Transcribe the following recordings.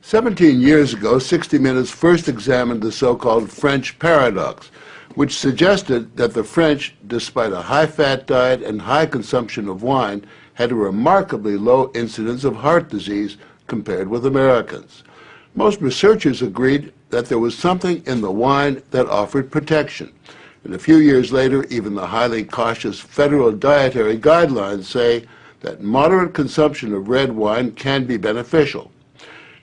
17 years ago, 60 Minutes first examined the so-called French paradox, which suggested that the French, despite a high-fat diet and high consumption of wine, had a remarkably low incidence of heart disease compared with Americans. Most researchers agreed that there was something in the wine that offered protection. And a few years later, even the highly cautious federal dietary guidelines say that moderate consumption of red wine can be beneficial.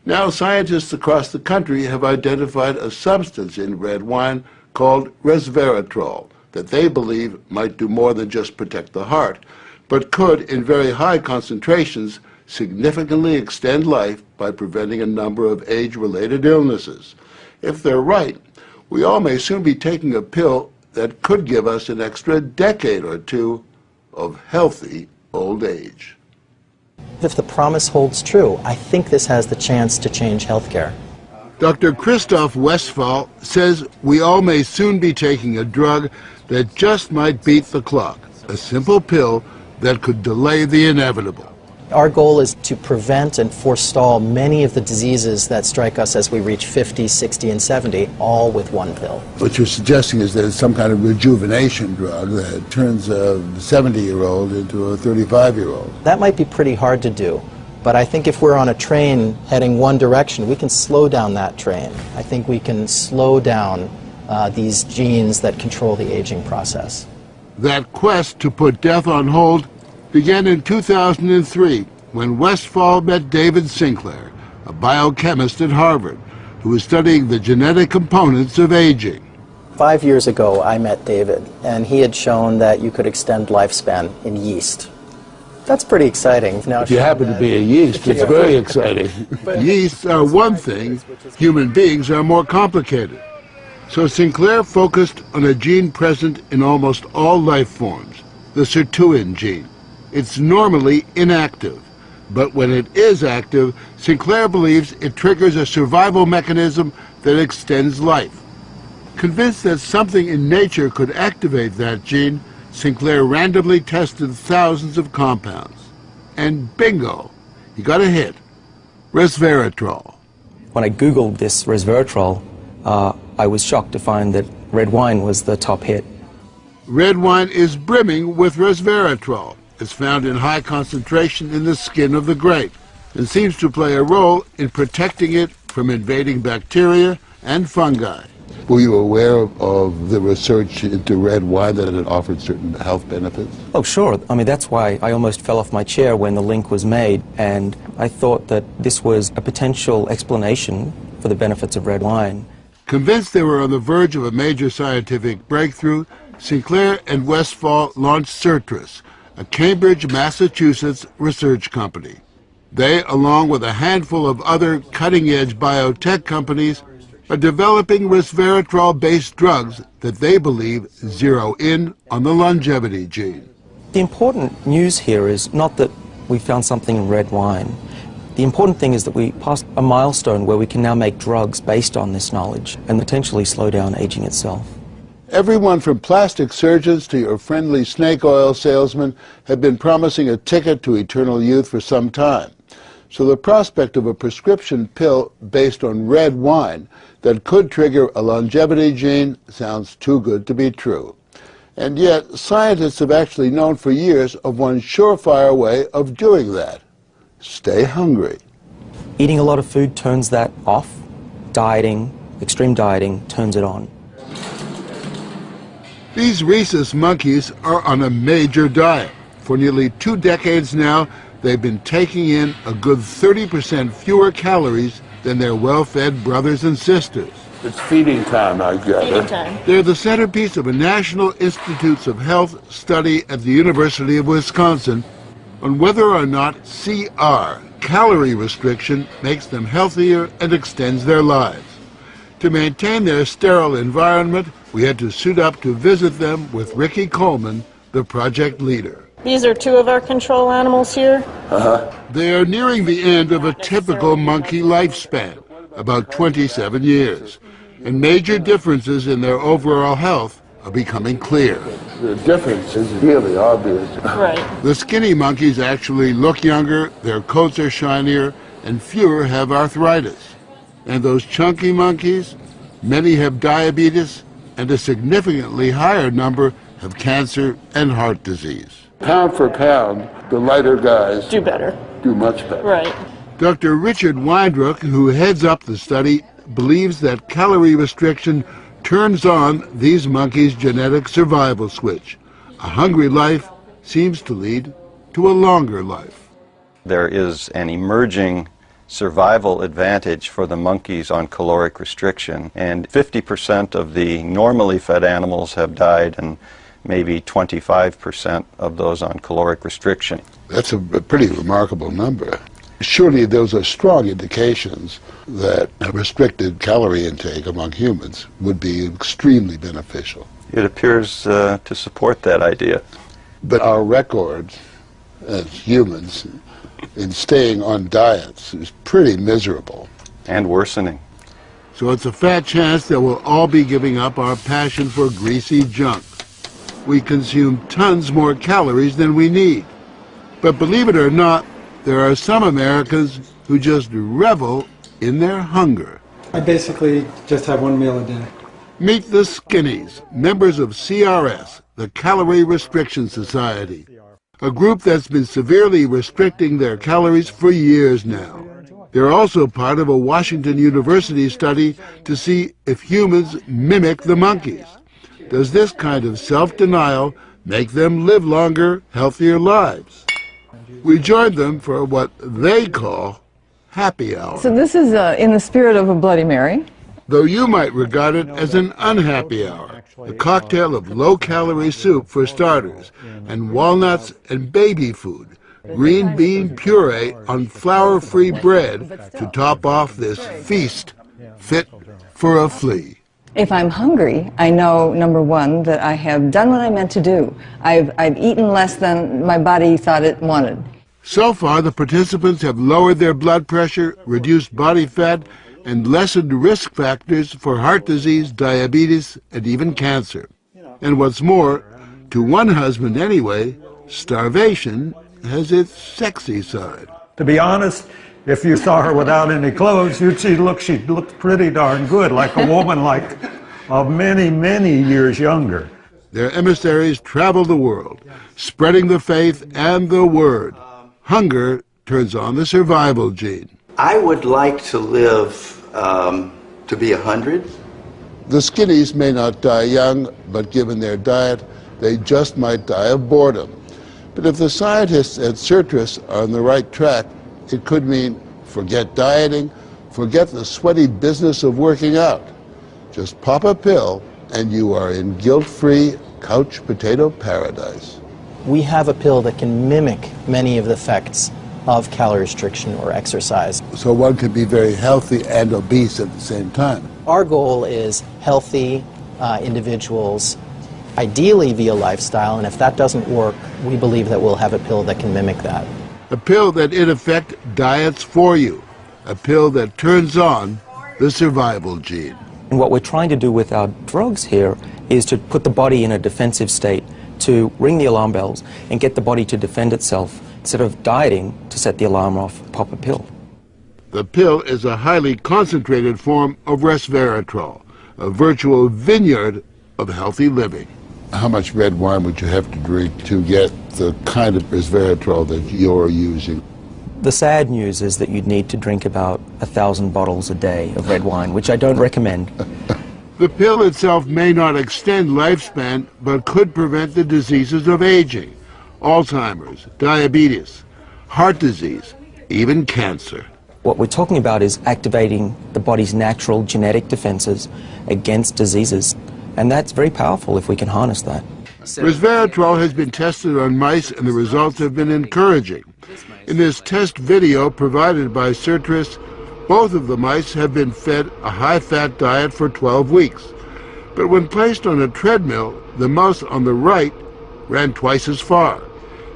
Now, scientists across the country have identified a substance in red wine called resveratrol that they believe might do more than just protect the heart, but could, in very high concentrations, significantly extend life by preventing a number of age-related illnesses. If they're right, we all may soon be taking a pill that could give us an extra decade or two of healthy old age. If the promise holds true, I think this has the chance to change healthcare. Dr. Christoph Westphal says we all may soon be taking a drug that just might beat the clock, a simple pill that could delay the inevitable. Our goal is to prevent and forestall many of the diseases that strike us as we reach 50, 60, and 70, all with one pill. What you're suggesting is that it's some kind of rejuvenation drug that turns a 70-year-old into a 35-year-old. That might be pretty hard to do, but I think if we're on a train heading one direction, we can slow down that train. I think we can slow down these genes that control the aging process. That quest to put death on hold began in 2003 when Westphal met David Sinclair, a biochemist at Harvard, who was studying the genetic components of aging. 5 years ago, I met David, and he had shown that you could extend lifespan in yeast. That's pretty exciting. Now, if you happen to be a yeast, it's very exciting. Yeasts are one thing, human beings are more complicated. So Sinclair focused on a gene present in almost all life forms, the sirtuin gene. It's normally inactive, but when it is active, Sinclair believes it triggers a survival mechanism that extends life. Convinced that something in nature could activate that gene, Sinclair randomly tested thousands of compounds. And bingo, he got a hit, resveratrol. When I Googled this resveratrol, I was shocked to find that red wine was the top hit. Red wine is brimming with resveratrol. It's found in high concentration in the skin of the grape and seems to play a role in protecting it from invading bacteria and fungi. Were you aware of the research into red wine that it offered certain health benefits? Oh, sure. I mean, that's why I almost fell off my chair when the link was made, and I thought that this was a potential explanation for the benefits of red wine. Convinced they were on the verge of a major scientific breakthrough, Sinclair and Westphal launched Citrus, a Cambridge, Massachusetts research company. They, along with a handful of other cutting-edge biotech companies, are developing resveratrol-based drugs that they believe zero in on the longevity gene. The important news here is not that we found something in red wine. The important thing is that we passed a milestone where we can now make drugs based on this knowledge and potentially slow down aging itself. Everyone from plastic surgeons to your friendly snake oil salesman have been promising a ticket to eternal youth for some time. So the prospect of a prescription pill based on red wine that could trigger a longevity gene sounds too good to be true. And yet, scientists have actually known for years of one surefire way of doing that. Stay hungry. Eating a lot of food turns that off. Dieting, extreme dieting, turns it on. These rhesus monkeys are on a major diet. For nearly 2 decades now, they've been taking in a good 30% fewer calories than their well-fed brothers and sisters. It's feeding time, I gather. Feeding time. They're the centerpiece of a National Institutes of Health study at the University of Wisconsin on whether or not CR, calorie restriction, makes them healthier and extends their lives. To maintain their sterile environment, we had to suit up to visit them with Ricky Coleman, the project leader. These are 2 of our control animals here. They are nearing the end of a typical monkey lifespan, about 27 years, and major differences in their overall health are becoming clear. The difference is really obvious. Right. The skinny monkeys actually look younger, their coats are shinier, and fewer have arthritis. And those chunky monkeys, many have diabetes, and a significantly higher number have cancer and heart disease. Pound for pound, the lighter guys Do better. do much better. Right. Dr. Richard Weindruck, who heads up the study, believes that calorie restriction turns on these monkeys' genetic survival switch. A hungry life seems to lead to a longer life. There is an emerging survival advantage for the monkeys on caloric restriction, and 50% of the normally fed animals have died, and maybe 25% of those on caloric restriction. That's a pretty remarkable number. Surely those are strong indications that a restricted calorie intake among humans would be extremely beneficial. It appears to support that idea. But our record as humans in staying on diets is pretty miserable. And worsening. So it's a fat chance that we'll all be giving up our passion for greasy junk. We consume tons more calories than we need. But believe it or not, there are some Americans who just revel in their hunger. I basically just have one meal a day. Meet the Skinnies, members of CRS, the Calorie Restriction Society, a group that's been severely restricting their calories for years now. They're also part of a Washington University study to see if humans mimic the monkeys. Does this kind of self-denial make them live longer, healthier lives? We joined them for what they call happy hour. So this is in the spirit of a Bloody Mary. Though you might regard it as an unhappy hour, a cocktail of low-calorie soup for starters, and walnuts and baby food, green bean puree on flour-free bread to top off this feast fit for a flea. If I'm hungry, I know, number one, that I have done what I meant to do. I've eaten less than my body thought it wanted. So far, the participants have lowered their blood pressure, reduced body fat, and lessened risk factors for heart disease, diabetes, and even cancer. And what's more, to one husband anyway, starvation has its sexy side. To be honest, if you saw her without any clothes, she looked pretty darn good, like a woman of many, many years younger. Their emissaries travel the world, spreading the faith and the word. Hunger turns on the survival gene. I would like to live to be 100. The Skinnies may not die young, but given their diet, they just might die of boredom. But if the scientists at Citrus are on the right track, it could mean forget dieting, forget the sweaty business of working out. Just pop a pill and you are in guilt-free couch potato paradise. We have a pill that can mimic many of the effects of calorie restriction or exercise. So one could be very healthy and obese at the same time. Our goal is healthy individuals, ideally via lifestyle, and if that doesn't work, we believe that we'll have a pill that can mimic that. A pill that in effect diets for you. A pill that turns on the survival gene. And what we're trying to do with our drugs here is to put the body in a defensive state, to ring the alarm bells and get the body to defend itself instead of dieting to set the alarm off, pop a pill. The pill is a highly concentrated form of Resveratrol, a virtual vineyard of healthy living. How much red wine would you have to drink to get the kind of Resveratrol that you're using? The sad news is that you'd need to drink about 1,000 bottles a day of red wine, which I don't recommend. The pill itself may not extend lifespan, but could prevent the diseases of aging, Alzheimer's, diabetes, heart disease, even cancer. What we're talking about is activating the body's natural genetic defenses against diseases, and that's very powerful if we can harness that. Resveratrol has been tested on mice and the results have been encouraging. In this test video provided by Citrus, both of the mice have been fed a high-fat diet for 12 weeks. But when placed on a treadmill, the mouse on the right ran twice as far.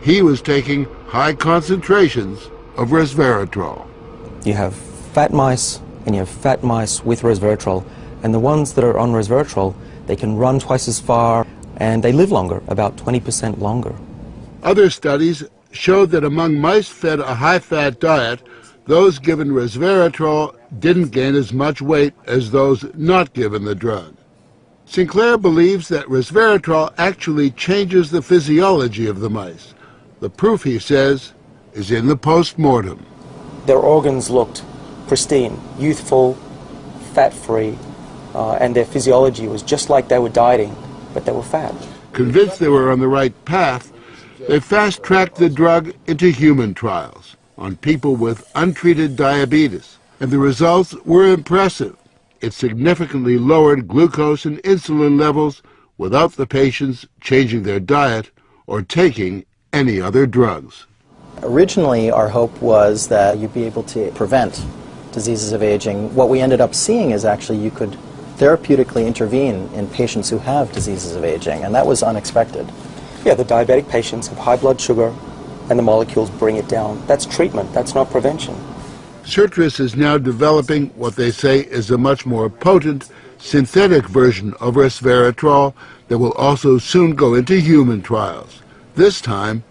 He was taking high concentrations of Resveratrol. You have fat mice and you have fat mice with Resveratrol, and the ones that are on Resveratrol, they can run twice as far and they live longer, about 20% longer. Other studies showed that among mice fed a high-fat diet, those given Resveratrol didn't gain as much weight as those not given the drug. Sinclair believes that resveratrol actually changes the physiology of the mice. The proof, he says, is in the post-mortem. Their organs looked pristine, youthful, fat-free, and their physiology was just like they were dieting, but they were fat. Convinced they were on the right path, they fast-tracked the drug into human trials on people with untreated diabetes, and the results were impressive. It significantly lowered glucose and insulin levels without the patients changing their diet or taking any other drugs. Originally, our hope was that you'd be able to prevent diseases of aging. What we ended up seeing is actually you could therapeutically intervene in patients who have diseases of aging, and that was unexpected. Yeah, the diabetic patients have high blood sugar, and the molecules bring it down. That's treatment, that's not prevention. Citrus is now developing what they say is a much more potent synthetic version of resveratrol that will also soon go into human trials, this time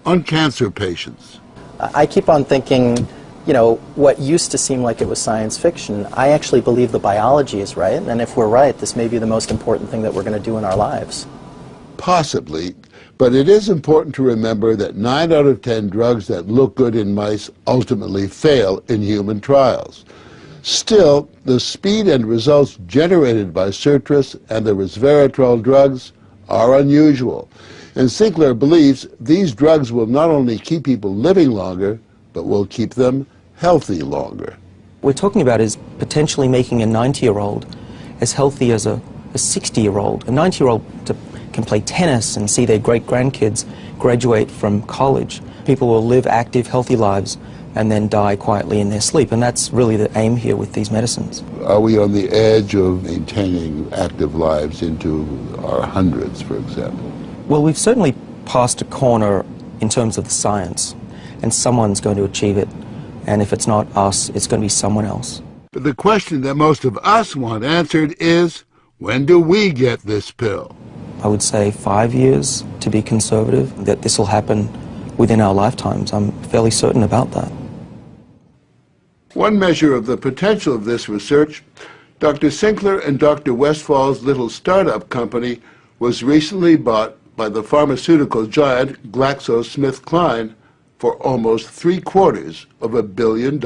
on cancer patients. I keep on thinking, you know, what used to seem like it was science fiction, I actually believe the biology is right, and if we're right, this may be the most important thing that we're going to do in our lives. Possibly, but it is important to remember that 9 out of 10 drugs that look good in mice ultimately fail in human trials. Still, the speed and results generated by citrus and the resveratrol drugs are unusual, and Sinclair believes these drugs will not only keep people living longer, but will keep them healthy longer. What we're talking about is potentially making a 90-year-old as healthy as a 60-year-old. A 90-year-old can play tennis and see their great-grandkids graduate from college. People will live active, healthy lives and then die quietly in their sleep, and that's really the aim here with these medicines. Are we on the edge of maintaining active lives into our hundreds, for example? Well, we've certainly passed a corner in terms of the science, and someone's going to achieve it, and if it's not us, it's going to be someone else. But the question that most of us want answered is, when do we get this pill? I would say 5 years, to be conservative, that this will happen within our lifetimes. I'm fairly certain about that. One measure of the potential of this research, Dr. Sinclair and Dr. Westfall's little startup company was recently bought by the pharmaceutical giant GlaxoSmithKline for almost $750 million.